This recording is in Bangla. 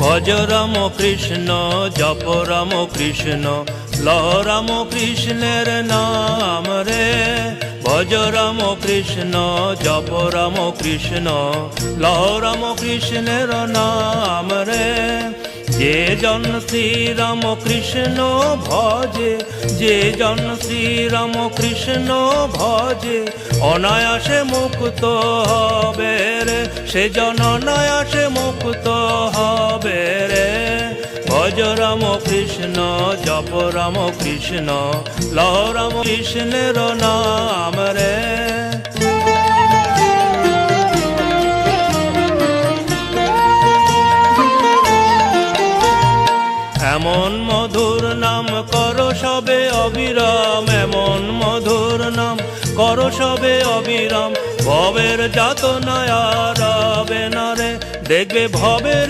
ভজ রাম কৃষ্ণ জপ রাম কৃষ্ণ লহ রাম কৃষ্ণের নাম রে। ভজ রাম কৃষ্ণ জপ রাম কৃষ্ণ লহ রাম কৃষ্ণের নাম রে। যে জন শ্রীরাম কৃষ্ণ ভজে, যে জন শ্রীরাম কৃষ্ণ ভজে, অনায়াসে মুক্ত হবে রে। সে জন অনায়াসে মুক্ত হবে রে। ভজ রাম কৃষ্ণ জপ রাম কৃষ্ণ লহ রাম কৃষ্ণের নাম রে। এমন মধুর নাম করো সবে অবিরাম, এমন মধুর নাম করো সবে অবিরাম। ভবের যাতনায় আর হবে না রে, দেখবে ভবের